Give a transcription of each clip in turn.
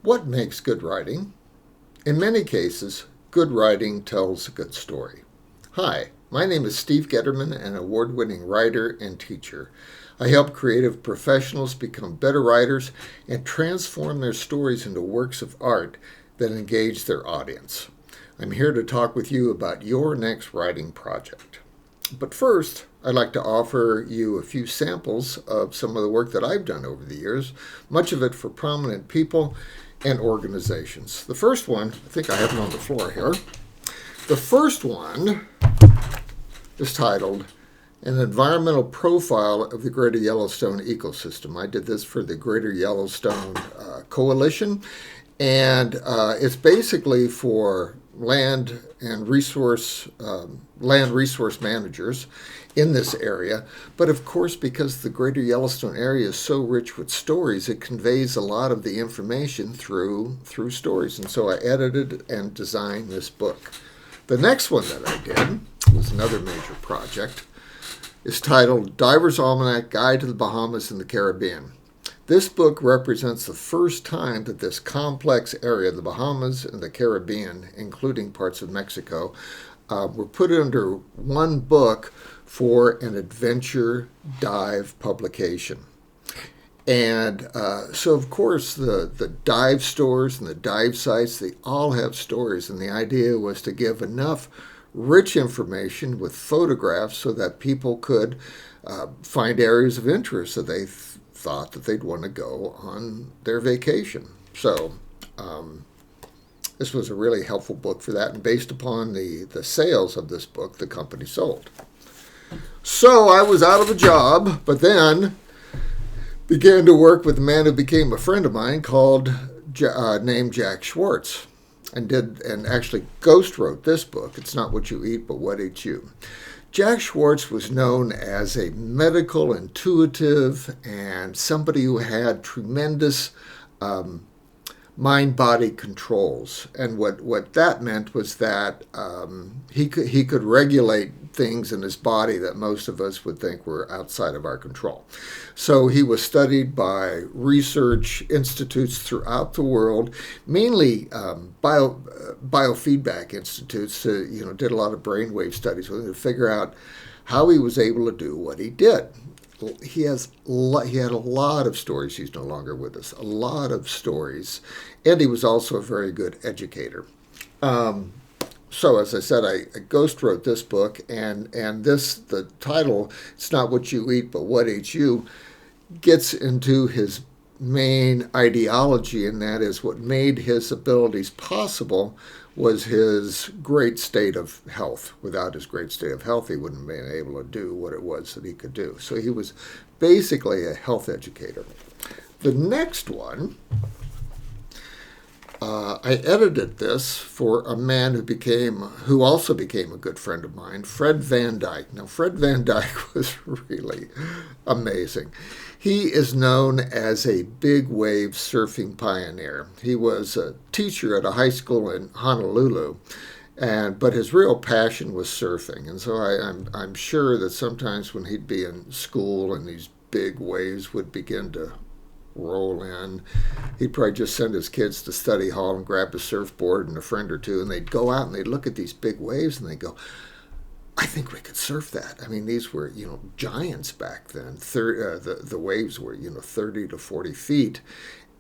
What makes good writing? In many cases, good writing tells a good story. Hi, my name is Steve Getterman, an award-winning writer and teacher. I help creative professionals become better writers and transform their stories into works of art that engage their audience. I'm here to talk with you about your next writing project. But first, I'd like to offer you a few samples of some of the work that I've done over the years, much of it for prominent people and organizations. The first one, I think I have it on the floor here. The first one is titled An Environmental Profile of the Greater Yellowstone Ecosystem. I did this for the Greater Yellowstone Coalition, and it's basically for land resource managers in this area. But of course, because the Greater Yellowstone area is so rich with stories, it conveys a lot of the information through stories. And so I edited and designed this book. The next one that I did was another major project. It's titled Diver's Almanac Guide to the Bahamas and the Caribbean. This book represents the first time that this complex area, the Bahamas and the Caribbean, including parts of Mexico, were put under one book for an adventure dive publication. And so, of course, the dive stores and the dive sites, they all have stories. And the idea was to give enough rich information with photographs so that people could find areas of interest that they thought that they'd want to go on their vacation. So this was a really helpful book for that. And based upon the sales of this book, the company sold. So I was out of a job, but then began to work with a man who became a friend of mine named Jack Schwartz, and actually ghost wrote this book. It's Not What You Eat, But What Eats You. Jack Schwartz was known as a medical intuitive and somebody who had tremendous mind-body controls. And what that meant was that he could regulate things in his body that most of us would think were outside of our control. So he was studied by research institutes throughout the world, mainly biofeedback institutes. Did a lot of brainwave studies with him to figure out how he was able to do what he did. He had a lot of stories. He's no longer with us. A lot of stories, and he was also a very good educator. So, as I said, I ghost wrote this book, and the title, It's Not What You Eat, But What Eats You, gets into his main ideology, and that is what made his abilities possible was his great state of health. Without his great state of health, he wouldn't have been able to do what it was that he could do. So he was basically a health educator. The next one, I edited this for a man who also became a good friend of mine, Fred Van Dyke. Now, Fred Van Dyke was really amazing. He is known as a big wave surfing pioneer. He was a teacher at a high school in Honolulu, but his real passion was surfing. And so I'm sure that sometimes when he'd be in school and these big waves would begin to roll in, he'd probably just send his kids to study hall and grab a surfboard and a friend or two, and they'd go out and they'd look at these big waves and they'd go, I think we could surf that. I mean, these were, giants back then. The waves were, 30 to 40 feet.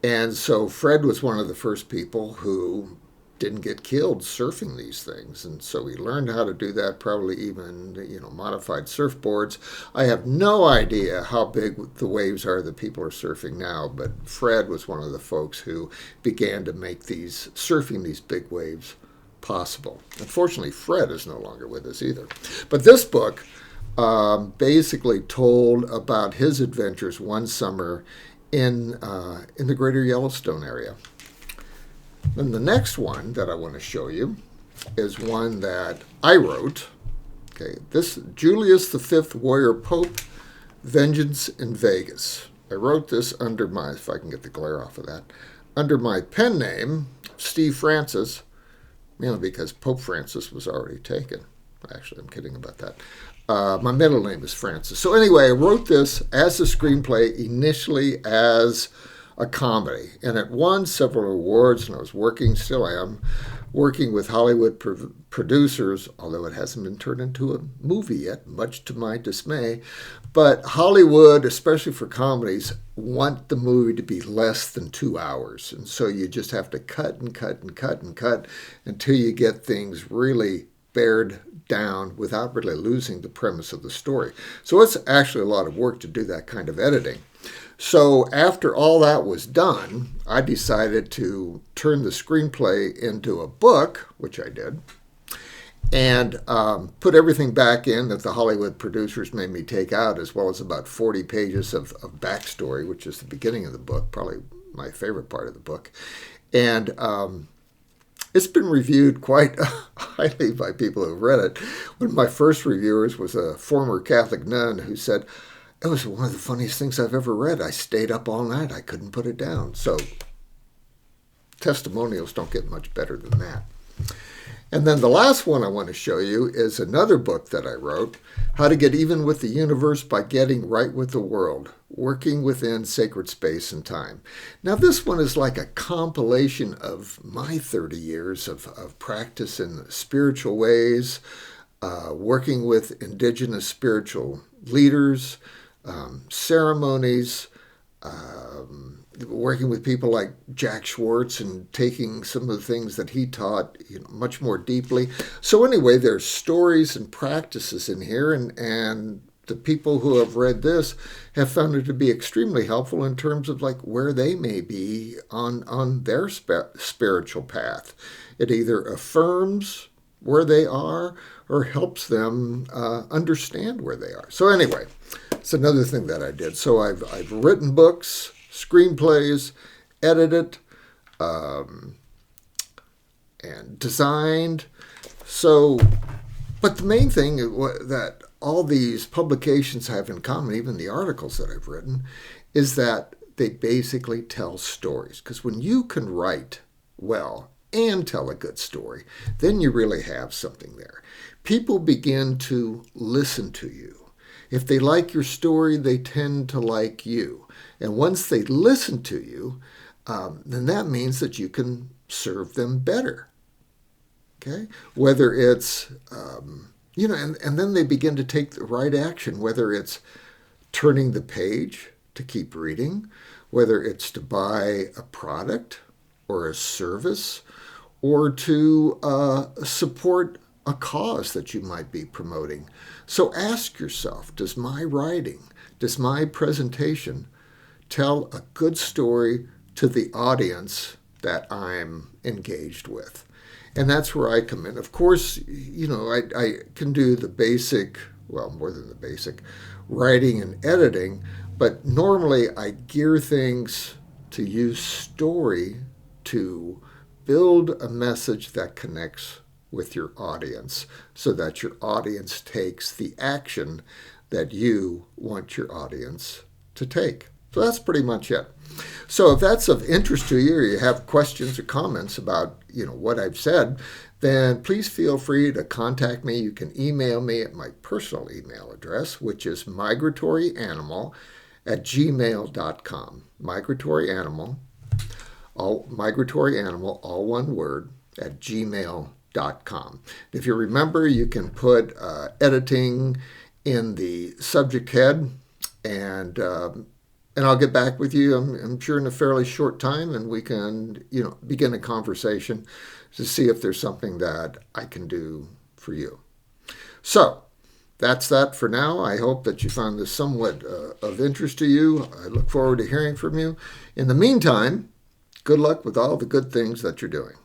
And so Fred was one of the first people who didn't get killed surfing these things. And so he learned how to do that, probably even, modified surfboards. I have no idea how big the waves are that people are surfing now, but Fred was one of the folks who began to make surfing these big waves possible. Unfortunately, Fred is no longer with us either. But this book basically told about his adventures one summer in the Greater Yellowstone area. Then the next one that I want to show you is one that I wrote. Okay, this Julius V Warrior Pope, Vengeance in Vegas. I wrote this under if I can get the glare off of that, under my pen name, Steve Francis, mainly because Pope Francis was already taken. Actually, I'm kidding about that. My middle name is Francis. So anyway, I wrote this as a screenplay initially as a comedy, and it won several awards, and I was working, still am, working with Hollywood producers, although it hasn't been turned into a movie yet, much to my dismay. But Hollywood, especially for comedies, want the movie to be less than 2 hours. And so you just have to cut and cut and cut and cut until you get things really bared down without really losing the premise of the story. So it's actually a lot of work to do that kind of editing. So after all that was done, I decided to turn the screenplay into a book, which I did, and put everything back in that the Hollywood producers made me take out, as well as about 40 pages of backstory, which is the beginning of the book, probably my favorite part of the book. And it's been reviewed quite highly by people who've read it. One of my first reviewers was a former Catholic nun who said, "It was one of the funniest things I've ever read. I stayed up all night. I couldn't put it down." So testimonials don't get much better than that. And then the last one I want to show you is another book that I wrote, How to Get Even with the Universe by Getting Right with the World, Working Within Sacred Space and Time. Now this one is like a compilation of my 30 years of practice in spiritual ways, working with indigenous spiritual leaders, ceremonies, working with people like Jack Schwartz and taking some of the things that he taught, much more deeply. So anyway, there's stories and practices in here, and the people who have read this have found it to be extremely helpful in terms of like where they may be on their spiritual path. It either affirms where they are or helps them understand where they are. So anyway, it's another thing that I did. So I've written books, screenplays, edited, and designed. So, but the main thing that all these publications have in common, even the articles that I've written, is that they basically tell stories. Because when you can write well and tell a good story, then you really have something there. People begin to listen to you. If they like your story, they tend to like you. And once they listen to you, then that means that you can serve them better. Okay? Whether it's, and then they begin to take the right action, whether it's turning the page to keep reading, whether it's to buy a product or a service, or to support a cause that you might be promoting. So ask yourself, does my writing, does my presentation tell a good story to the audience that I'm engaged with? And that's where I come in. Of course, I can do the basic, well, more than the basic, writing and editing, but normally I gear things to use story to build a message that connects with your audience so that your audience takes the action that you want your audience to take. So that's pretty much it. So if that's of interest to you, or you have questions or comments about what I've said, then please feel free to contact me. You can email me at my personal email address, which is migratoryanimal@gmail.com. Migratoryanimal, all one word, at gmail.com. If you remember, you can put editing in the subject head, and I'll get back with you, I'm sure, in a fairly short time, and we can, begin a conversation to see if there's something that I can do for you. So that's that for now. I hope that you found this somewhat of interest to you. I look forward to hearing from you. In the meantime, good luck with all the good things that you're doing.